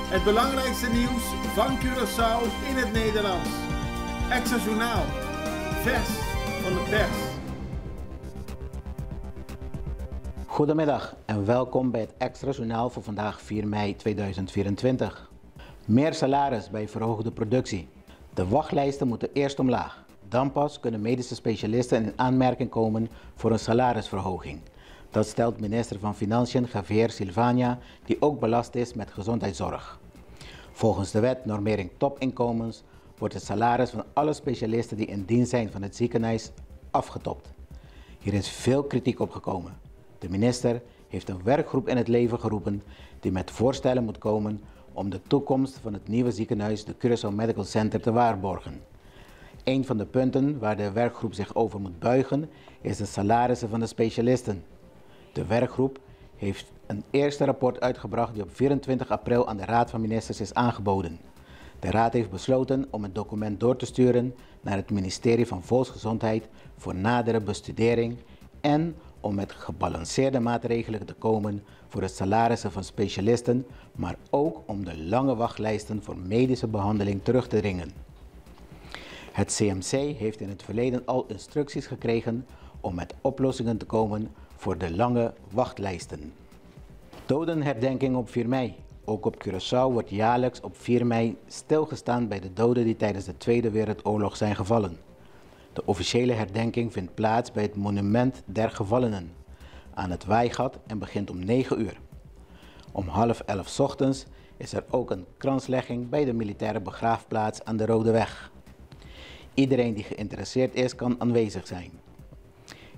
Het belangrijkste nieuws van Curaçao in het Nederlands. Extra Journaal, vers van de pers. Goedemiddag en welkom bij het Extra Journaal voor vandaag 4 mei 2024. Meer salaris bij verhoogde productie. De wachtlijsten moeten eerst omlaag. Dan pas kunnen medische specialisten in aanmerking komen voor een salarisverhoging. Dat stelt minister van Financiën Javier Silvania, die ook belast is met gezondheidszorg. Volgens de wet normering topinkomens wordt het salaris van alle specialisten die in dienst zijn van het ziekenhuis afgetopt. Hier is veel kritiek op gekomen. De minister heeft een werkgroep in het leven geroepen die met voorstellen moet komen om de toekomst van het nieuwe ziekenhuis, de Curaçao Medical Center, te waarborgen. Een van de punten waar de werkgroep zich over moet buigen is de salarissen van de specialisten. De werkgroep heeft een eerste rapport uitgebracht die op 24 april aan de Raad van Ministers is aangeboden. De Raad heeft besloten om het document door te sturen naar het ministerie van Volksgezondheid voor nadere bestudering en om met gebalanceerde maatregelen te komen voor de salarissen van specialisten, maar ook om de lange wachtlijsten voor medische behandeling terug te dringen. Het CMC heeft in het verleden al instructies gekregen om met oplossingen te komen voor de lange wachtlijsten. Dodenherdenking op 4 mei. Ook op Curaçao wordt jaarlijks op 4 mei stilgestaan bij de doden die tijdens de Tweede Wereldoorlog zijn gevallen. De officiële herdenking vindt plaats bij het Monument der Gevallenen aan het Waaigat en begint om 9 uur. Om 10:30 ochtends is er ook een kranslegging bij de militaire begraafplaats aan de Rode Weg. Iedereen die geïnteresseerd is kan aanwezig zijn.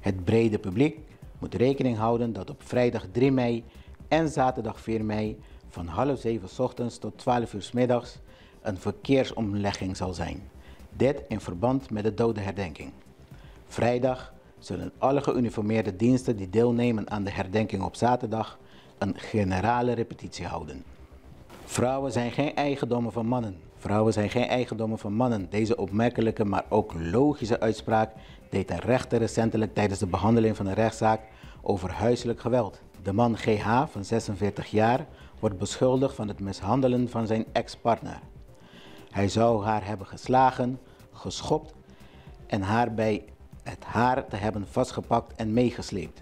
Het brede publiek moet rekening houden dat op vrijdag 3 mei en zaterdag 4 mei van 6:30 ochtends tot 12 uur 's middags een verkeersomlegging zal zijn. Dit in verband met de dodenherdenking. Vrijdag zullen alle geuniformeerde diensten die deelnemen aan de herdenking op zaterdag een generale repetitie houden. Vrouwen zijn geen eigendommen van mannen. Vrouwen zijn geen eigendommen van mannen. Deze opmerkelijke, maar ook logische uitspraak deed een rechter recentelijk tijdens de behandeling van een rechtszaak over huiselijk geweld. De man GH van 46 jaar wordt beschuldigd van het mishandelen van zijn ex-partner. Hij zou haar hebben geslagen, geschopt en haar bij het haar te hebben vastgepakt en meegesleept.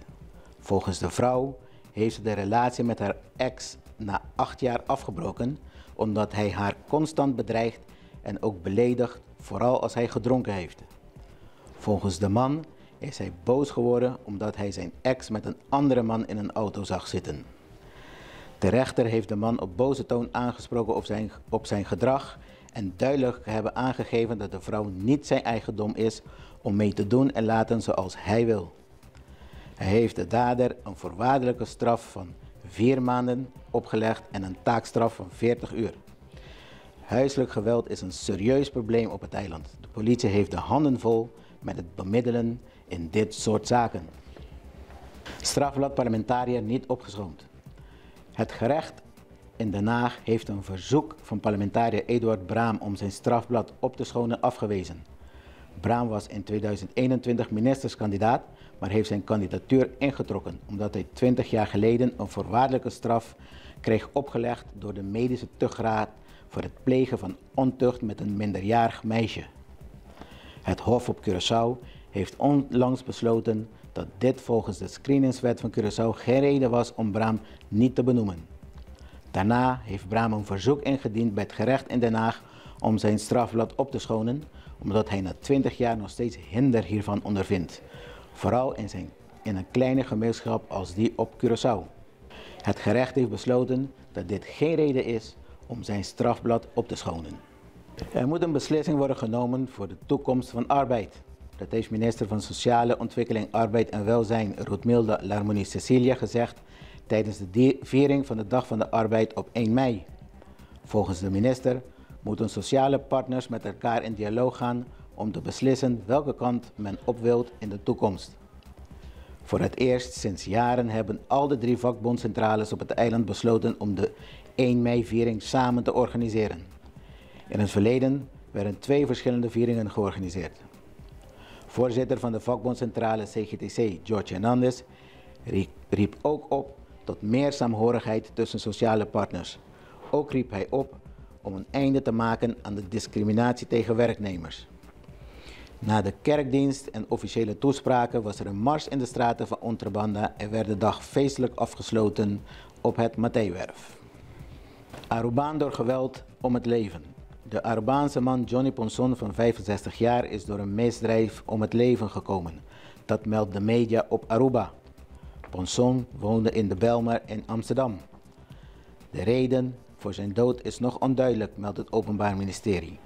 Volgens de vrouw heeft ze de relatie met haar ex na 8 jaar afgebroken omdat hij haar constant bedreigt en ook beledigt, vooral als hij gedronken heeft. Volgens de man is hij boos geworden omdat hij zijn ex met een andere man in een auto zag zitten. De rechter heeft de man op boze toon aangesproken op zijn gedrag en duidelijk hebben aangegeven dat de vrouw niet zijn eigendom is om mee te doen en laten zoals hij wil. Hij heeft de dader een voorwaardelijke straf van 4 maanden opgelegd en een taakstraf van 40 uur. Huiselijk geweld is een serieus probleem op het eiland. De politie heeft de handen vol met het bemiddelen in dit soort zaken. Strafblad parlementariër niet opgeschoond. Het gerecht in Den Haag heeft een verzoek van parlementariër Eduard Braam om zijn strafblad op te schonen afgewezen. Braam was in 2021 ministerskandidaat, maar heeft zijn kandidatuur ingetrokken omdat hij 20 jaar geleden een voorwaardelijke straf kreeg opgelegd door de medische tuchtraad voor het plegen van ontucht met een minderjarig meisje. Het Hof op Curaçao heeft onlangs besloten dat dit volgens de screeningswet van Curaçao geen reden was om Braam niet te benoemen. Daarna heeft Braam een verzoek ingediend bij het gerecht in Den Haag om zijn strafblad op te schonen, omdat hij na 20 jaar nog steeds hinder hiervan ondervindt, vooral in een kleine gemeenschap als die op Curaçao. Het gerecht heeft besloten dat dit geen reden is om zijn strafblad op te schonen. Er moet een beslissing worden genomen voor de toekomst van arbeid. Dat heeft minister van Sociale Ontwikkeling, Arbeid en Welzijn Roetmilde Larmonie Cecilia gezegd tijdens de viering van de Dag van de Arbeid op 1 mei. Volgens de minister moeten sociale partners met elkaar in dialoog gaan om te beslissen welke kant men op wilt in de toekomst. Voor het eerst sinds jaren hebben al de 3 vakbondcentrales op het eiland besloten om de 1 mei-viering samen te organiseren. In het verleden werden 2 verschillende vieringen georganiseerd. Voorzitter van de vakbondcentrale CGTC, George Hernandez, riep ook op tot meer saamhorigheid tussen sociale partners. Ook riep hij op om een einde te maken aan de discriminatie tegen werknemers. Na de kerkdienst en officiële toespraken was er een mars in de straten van Ontrabanda en werd de dag feestelijk afgesloten op het Matthijwerf. Arubaan door geweld om het leven. De Arubaanse man Johnny Ponson van 65 jaar is door een misdrijf om het leven gekomen. Dat meldt de media op Aruba. Ponson woonde in de Bijlmer in Amsterdam. De reden voor zijn dood is nog onduidelijk, meldt het Openbaar Ministerie.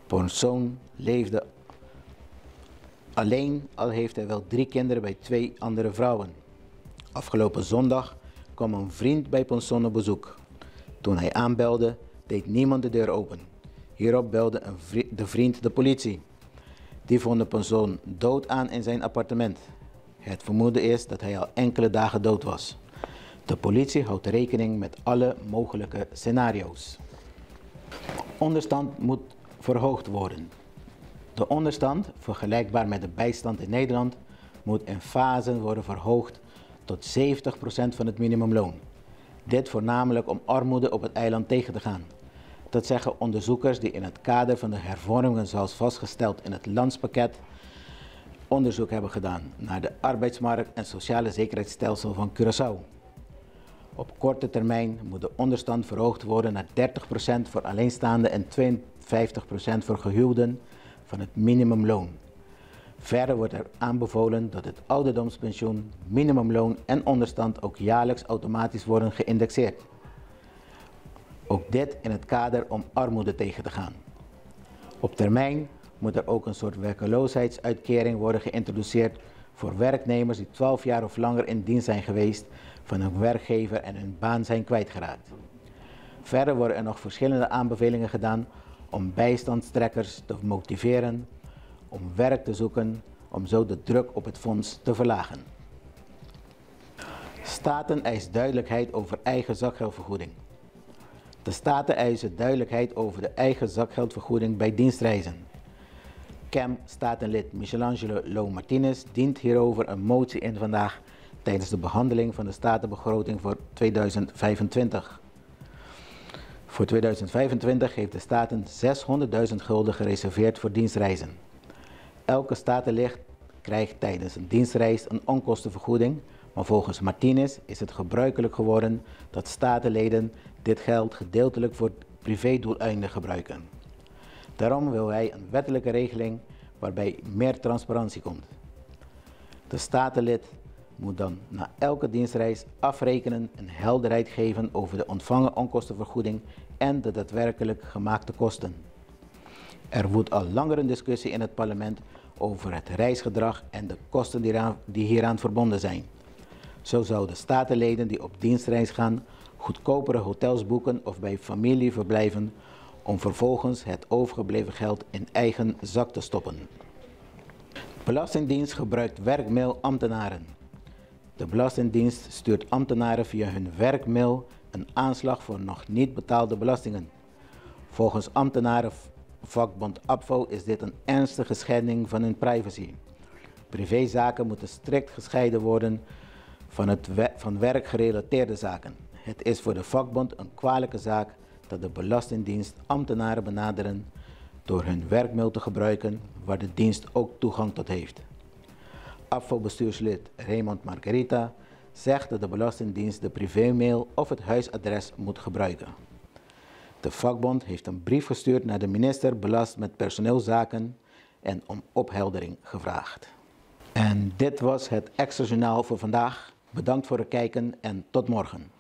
Ponson leefde alleen, al heeft hij wel 3 kinderen bij 2 andere vrouwen. Afgelopen zondag kwam een vriend bij Ponson op bezoek. Toen hij aanbelde, deed niemand de deur open. Hierop belde de vriend de politie. Die vond de Ponson dood aan in zijn appartement. Het vermoeden is dat hij al enkele dagen dood was. De politie houdt rekening met alle mogelijke scenario's. Onderstand moet verhoogd worden. De onderstand, vergelijkbaar met de bijstand in Nederland, moet in fasen worden verhoogd tot 70% van het minimumloon. Dit voornamelijk om armoede op het eiland tegen te gaan. Dat zeggen onderzoekers die in het kader van de hervormingen zoals vastgesteld in het landspakket onderzoek hebben gedaan naar de arbeidsmarkt en sociale zekerheidsstelsel van Curaçao. Op korte termijn moet de onderstand verhoogd worden naar 30% voor alleenstaanden en 52% voor gehuwden van het minimumloon. Verder wordt er aanbevolen dat het ouderdomspensioen, minimumloon en onderstand ook jaarlijks automatisch worden geïndexeerd. Ook dit in het kader om armoede tegen te gaan. Op termijn moet er ook een soort werkloosheidsuitkering worden geïntroduceerd voor werknemers die 12 jaar of langer in dienst zijn geweest van hun werkgever en hun baan zijn kwijtgeraakt. Verder worden er nog verschillende aanbevelingen gedaan om bijstandstrekkers te motiveren om werk te zoeken, om zo de druk op het fonds te verlagen. Staten eisen duidelijkheid over eigen zakgeldvergoeding. De staten eisen duidelijkheid over de eigen zakgeldvergoeding bij dienstreizen. CAM-statenlid Michelangelo Martinez dient hierover een motie in vandaag tijdens de behandeling van de statenbegroting voor 2025. Voor 2025 heeft de staten 600.000 gulden gereserveerd voor dienstreizen. Elke statenlid krijgt tijdens een dienstreis een onkostenvergoeding, maar volgens Martinez is het gebruikelijk geworden dat statenleden dit geld gedeeltelijk voor privédoeleinden gebruiken. Daarom wil hij een wettelijke regeling waarbij meer transparantie komt. De statenlid moet dan na elke dienstreis afrekenen en helderheid geven over de ontvangen onkostenvergoeding en de daadwerkelijk gemaakte kosten. Er woedt al langer een discussie in het parlement over het reisgedrag en de kosten die hieraan verbonden zijn. Zo zouden statenleden die op dienstreis gaan goedkopere hotels boeken of bij familie verblijven om vervolgens het overgebleven geld in eigen zak te stoppen. Belastingdienst gebruikt werkmail ambtenaren. De Belastingdienst stuurt ambtenaren via hun werkmail een aanslag voor nog niet betaalde belastingen. Volgens ambtenarenvakbond APVO is dit een ernstige schending van hun privacy. Privézaken moeten strikt gescheiden worden van werkgerelateerde zaken. Het is voor de vakbond een kwalijke zaak dat de Belastingdienst ambtenaren benaderen door hun werkmail te gebruiken waar de dienst ook toegang tot heeft. APVO-bestuurslid Raymond Margarita zegt dat de Belastingdienst de privémail of het huisadres moet gebruiken. De vakbond heeft een brief gestuurd naar de minister belast met personeelszaken en om opheldering gevraagd. En dit was het Extra Journaal voor vandaag. Bedankt voor het kijken en tot morgen.